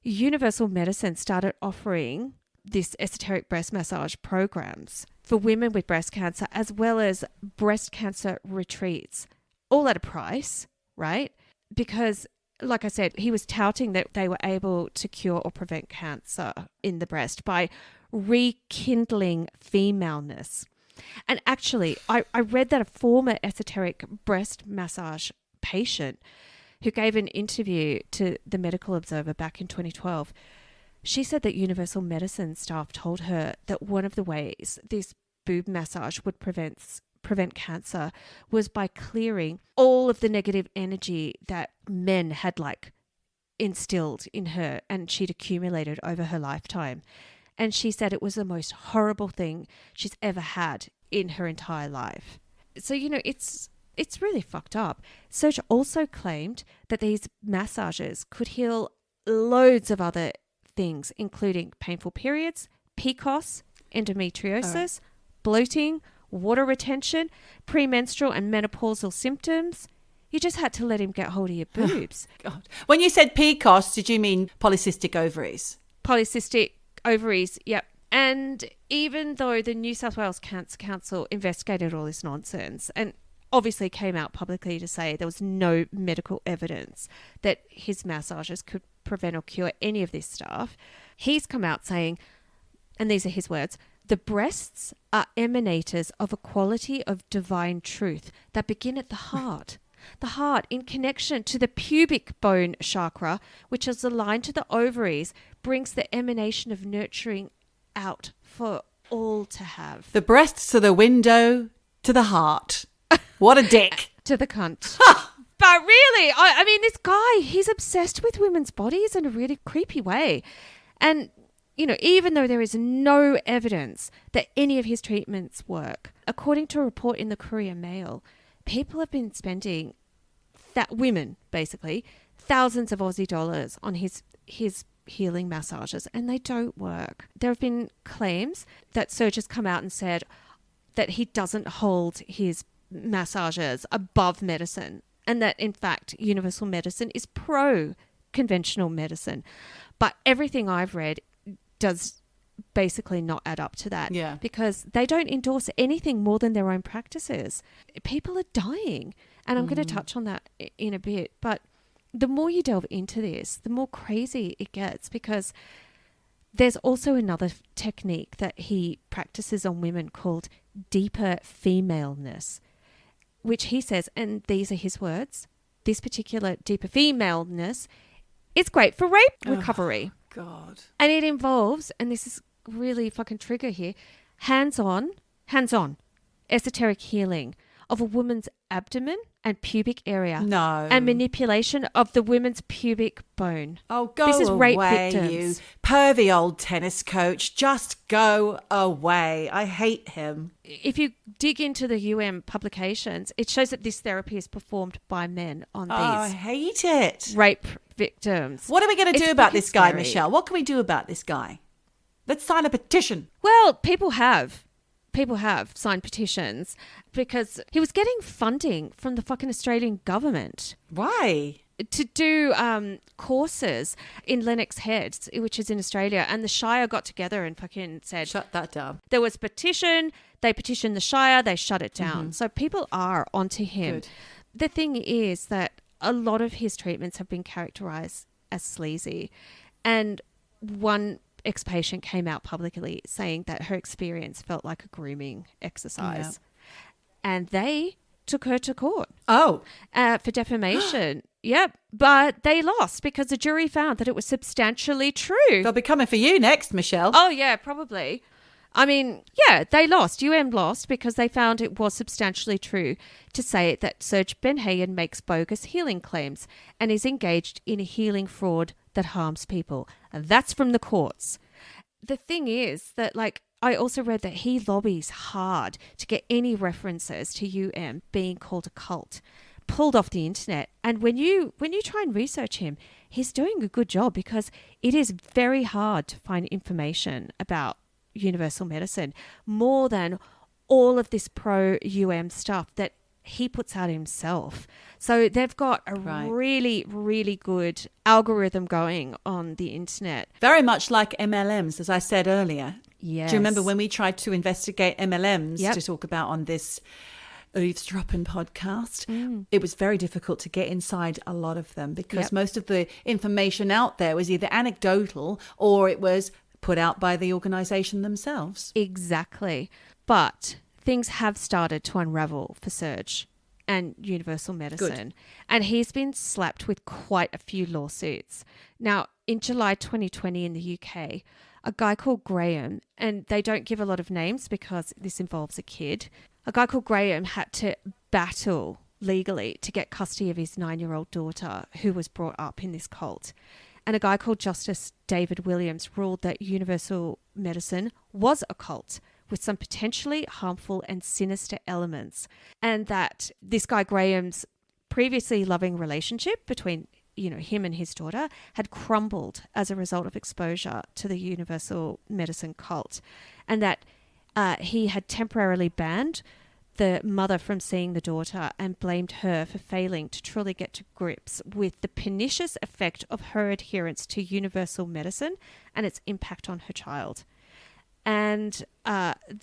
Universal Medicine started offering this esoteric breast massage programs for women with breast cancer, as well as breast cancer retreats, all at a price, right? Because, like I said, he was touting that they were able to cure or prevent cancer in the breast by rekindling femaleness. And actually, I read that a former esoteric breast massage patient who gave an interview to the Medical Observer back in 2012, she said that Universal Medicine staff told her that one of the ways this boob massage would prevent cancer was by clearing all of the negative energy that men had instilled in her and she'd accumulated over her lifetime. And she said it was the most horrible thing she's ever had in her entire life. So, it's really fucked up. Serge also claimed that these massages could heal loads of other things, including painful periods, PCOS, endometriosis, bloating, water retention, premenstrual and menopausal symptoms. You just had to let him get hold of your boobs. God. When you said PCOS, did you mean polycystic ovaries? Polycystic ovaries, yep. And even though the New South Wales Cancer Council investigated all this nonsense and obviously came out publicly to say there was no medical evidence that his massages could prevent or cure any of this stuff, he's come out saying, and these are his words, the breasts are emanators of a quality of divine truth that begin at the heart. The heart, in connection to the pubic bone chakra, which is aligned to the ovaries, brings the emanation of nurturing out for all to have. The breasts are the window to the heart. What a dick. To the cunt. But really, I mean, this guy, he's obsessed with women's bodies in a really creepy way. And, even though there is no evidence that any of his treatments work, according to a report in the Courier Mail, people have been spending, women basically, thousands of Aussie dollars on his healing massages, and they don't work. There have been claims that Serge has come out and said that he doesn't hold his massages above medicine, and that in fact universal medicine is pro conventional medicine. But everything I've read does basically not add up to that, because they don't endorse anything more than their own practices. People are dying, and I'm going to touch on that in a bit. But the more you delve into this, the more crazy it gets, because there's also another technique that he practices on women called deeper femaleness, which he says, and these are his words, this particular deeper femaleness is great for rape recovery. God. And it involves, and this is really fucking trigger here, hands-on esoteric healing of a woman's abdomen and pubic area. No. And manipulation of the women's pubic bone. Oh, go this is rape away, victims. you pervy old tennis coach. Just go away. I hate him. If you dig into the publications, it shows that this therapy is performed by men on these I hate it. rape victims. What are we going to do It's about fucking this guy, scary. Michelle? What can we do about this guy? Let's sign a petition. Well, people have signed petitions because he was getting funding from the fucking Australian government Why? to do courses in Lennox Head, which is in Australia, and the Shire got together and fucking said, Shut that down. there was petition, they petitioned the Shire, they shut it down. So people are onto him. Good. The thing is that a lot of his treatments have been characterized as sleazy, and one ex-patient came out publicly saying that her experience felt like a grooming exercise. And they took her to court Oh. for defamation. Yep. But they lost because the jury found that it was substantially true. They'll be coming for you next, Michelle. Oh, yeah, probably. I mean, yeah, they lost. lost because they found it was substantially true to say that Serge Ben Hayen makes bogus healing claims and is engaged in a healing fraud that harms people. And that's from the courts. The thing is that, like, I also read that he lobbies hard to get any references to being called a cult pulled off the internet. And when you try and research him, he's doing a good job, because it is very hard to find information about universal medicine, more than all of this pro-UM stuff that he puts out himself. So they've got a really, really good algorithm going on the internet. Very much like MLMs, as I said earlier. Yes. Do you remember when we tried to investigate MLMs Yep. to talk about on this Eavesdroppin podcast? It was very difficult to get inside a lot of them, because most of the information out there was either anecdotal or it was put out by the organisation themselves. Exactly. But things have started to unravel for Serge and universal medicine. And he's been slapped with quite a few lawsuits. Now, in July 2020 in the UK, a guy called Graham, and they don't give a lot of names because this involves a kid, a guy called Graham had to battle legally to get custody of his 9-year-old daughter, who was brought up in this cult. And a guy called Justice David Williams ruled that universal medicine was a cult with some potentially harmful and sinister elements, and that this guy Graham's previously loving relationship between him and his daughter had crumbled as a result of exposure to the universal medicine cult, and that he had temporarily banned the mother from seeing the daughter and blamed her for failing to truly get to grips with the pernicious effect of her adherence to universal medicine and its impact on her child. And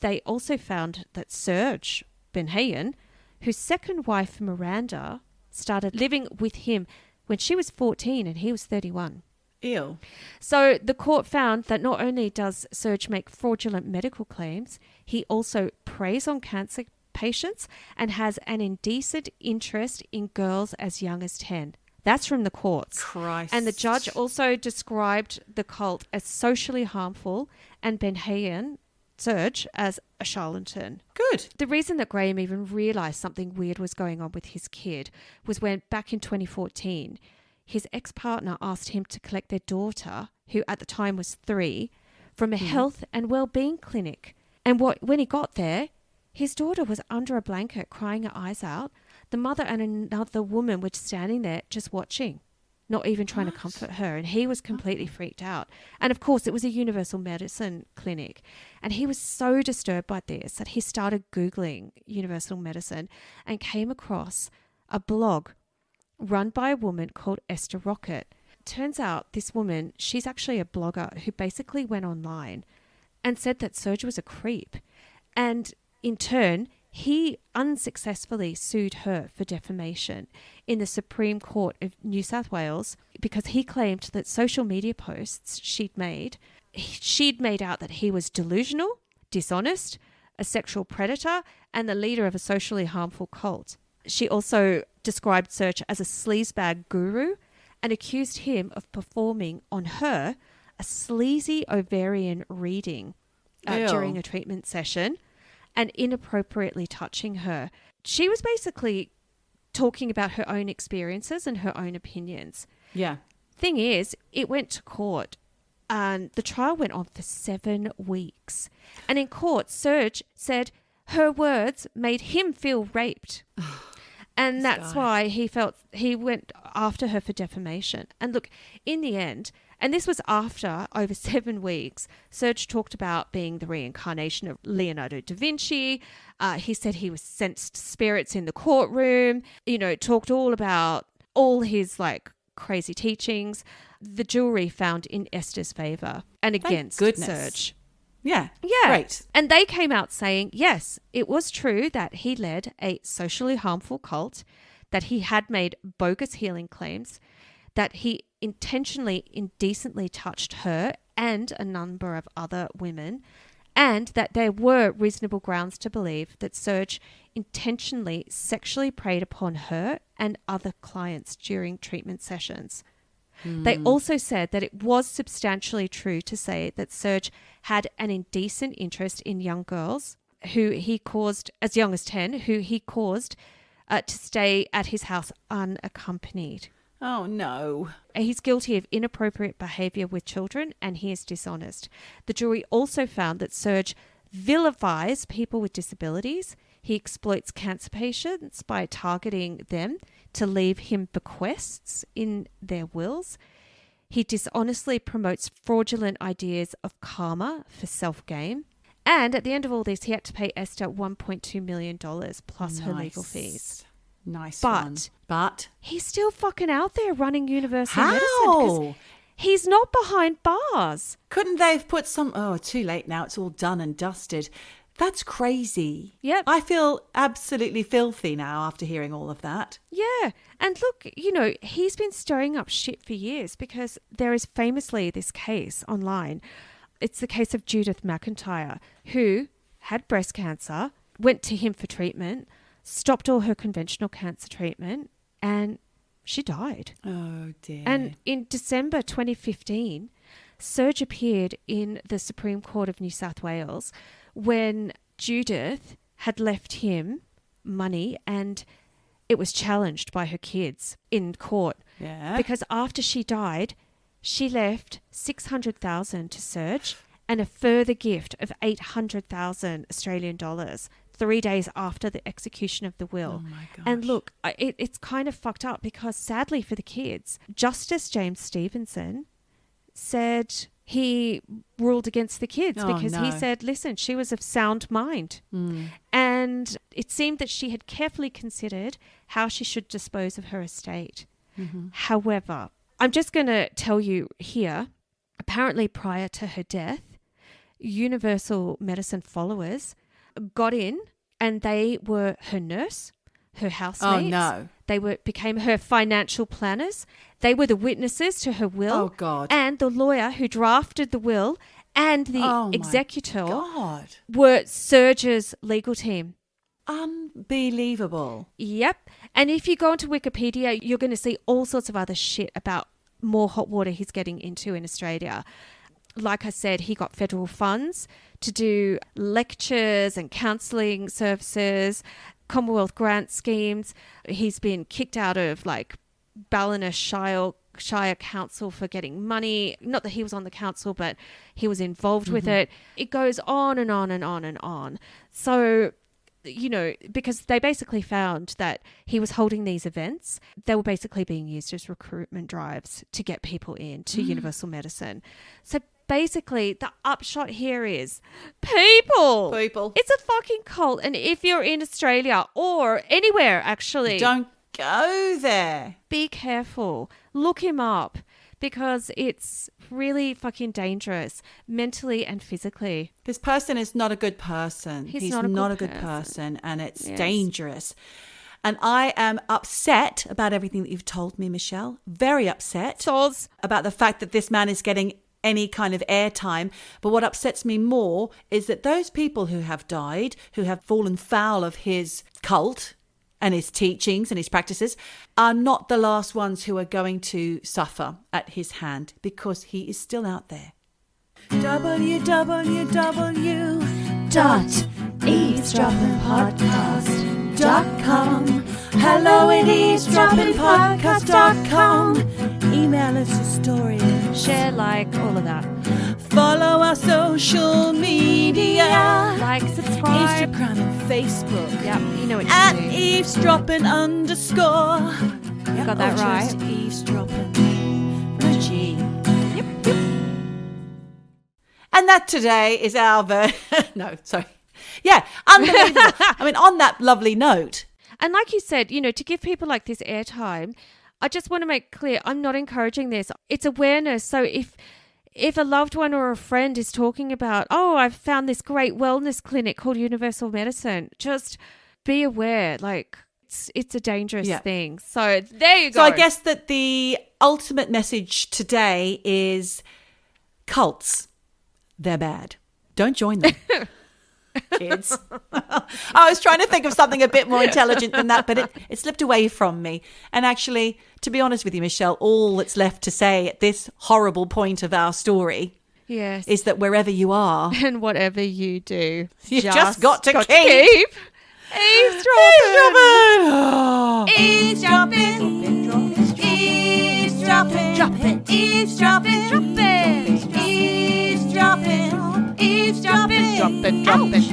they also found that Serge Ben Hayen, whose second wife Miranda started living with him when she was 14 and he was 31. Ew. So the court found that not only does Serge make fraudulent medical claims, he also preys on cancer patients and has an indecent interest in girls as young as 10. That's from the courts. Christ. And the judge also described the cult as socially harmful and Ben Hayen, Serge, as a charlatan. Good. The reason that Graham even realised something weird was going on with his kid was when, back in 2014, his ex-partner asked him to collect their daughter, who at the time was 3, from a health and well-being clinic. And when he got there, his daughter was under a blanket crying her eyes out. The mother and another woman were standing there just watching. not even trying to comfort her. And he was completely freaked out. And of course, it was a universal medicine clinic. And he was so disturbed by this that he started Googling universal medicine and came across a blog run by a woman called Esther Rocket. Turns out this woman, she's actually a blogger who basically went online and said that Serge was a creep. And in turn, he unsuccessfully sued her for defamation in the Supreme Court of New South Wales because he claimed that social media posts she'd made out that he was delusional, dishonest, a sexual predator, and the leader of a socially harmful cult. She also described Serge as a sleazebag guru and accused him of performing on her a sleazy ovarian reading during a treatment session and inappropriately touching her. She was basically talking about her own experiences and her own opinions. Yeah. Thing is, it went to court and the trial went on for 7 weeks. And in court, Serge said her words made him feel raped. And that's why he went after her for defamation. And look, in the end, and this was after over 7 weeks, Serge talked about being the reincarnation of Leonardo da Vinci. He said he was sensed spirits in the courtroom, talked all about all his crazy teachings. The jury found in Esther's favour and against Serge. Yeah. Great. And they came out saying, yes, it was true that he led a socially harmful cult, that he had made bogus healing claims, that he intentionally indecently touched her and a number of other women, and that there were reasonable grounds to believe that Serge intentionally sexually preyed upon her and other clients during treatment sessions. They also said that it was substantially true to say that Serge had an indecent interest in young girls who he caused, as young as 10, who he caused to stay at his house unaccompanied. Oh, no. He's guilty of inappropriate behaviour with children and he is dishonest. The jury also found that Serge vilifies people with disabilities. He exploits cancer patients by targeting them to leave him bequests in their wills. He dishonestly promotes fraudulent ideas of karma for self-gain. And at the end of all this, he had to pay Esther $1.2 million plus her legal fees. Nice But he's still fucking out there running universal How? medicine because he's not behind bars. Couldn't they have put some... Oh, too late now. It's all done and dusted. That's crazy. Yep. I feel absolutely filthy now after hearing all of that. Yeah. And look, he's been stirring up shit for years because there is famously this case online. It's the case of Judith McIntyre, who had breast cancer, went to him for treatment, stopped all her conventional cancer treatment, and she died. Oh, dear. And in December 2015, Serge appeared in the Supreme Court of New South Wales when Judith had left him money and it was challenged by her kids in court. Yeah. Because after she died, she left $600,000 to Serge and a further gift of 800,000 Australian dollars 3 days after the execution of the will. Oh my gosh. And look, it's kind of fucked up because sadly for the kids, Justice James Stevenson said he ruled against the kids because he said, listen, she was of sound mind. And it seemed that she had carefully considered how she should dispose of her estate. Mm-hmm. However, I'm just going to tell you here, apparently prior to her death, universal medicine followers got in and they were her nurse, her housemates. Oh, no. They became her financial planners. They were the witnesses to her will. Oh, God. And the lawyer who drafted the will and the executor were Serge's legal team. Unbelievable. Yep. And if you go onto Wikipedia, you're going to see all sorts of other shit about more hot water he's getting into in Australia. Like I said, he got federal funds to do lectures and counselling services, Commonwealth grant schemes. He's been kicked out of Ballina Shire Council for getting money. Not that he was on the council, but he was involved with it. It goes on and on and on and on. So because they basically found that he was holding these events. They were basically being used as recruitment drives to get people into universal medicine. So basically, the upshot here is people. It's a fucking cult. And if you're in Australia or anywhere, actually, don't go there. Be careful. Look him up because it's really fucking dangerous mentally and physically. This person is not a good person. He's not a good person, and it's dangerous. And I am upset about everything that you've told me, Michelle. Very upset. Soz. About the fact that this man is getting any kind of airtime. But what upsets me more is that those people who have died, who have fallen foul of his cult and his teachings and his practices, are not the last ones who are going to suffer at his hand, because he is still out there. www.eavesdroppinpodcast.com. Hello at eavesdroppinpodcast.com. Email us your story. Share, like, all of that. Follow our social media. Like, subscribe. Instagram and Facebook. Yep, you know what you At do. eavesdroppin_. Got that right. Just eavesdropping. The G. Yep. And that today is our no, sorry. Yeah, unbelievable. I mean, on that lovely note. And like you said, to give people like this airtime, I just want to make clear, I'm not encouraging this. It's awareness. So if a loved one or a friend is talking about, I've found this great wellness clinic called Universal Medicine, just be aware. Like, it's a dangerous thing. So there you go. So I guess that the ultimate message today is cults. They're bad. Don't join them. Kids. I was trying to think of something a bit more intelligent than that, but it slipped away from me. And actually, to be honest with you, Michelle, all that's left to say at this horrible point of our story is that wherever you are and whatever you do, you just got to keep eavesdropping. Eavesdropping. Eavesdropping. Dropping. Eavesdropping. Dropping. Eavesdropping. Eavesdropping. Dropping. Dropping.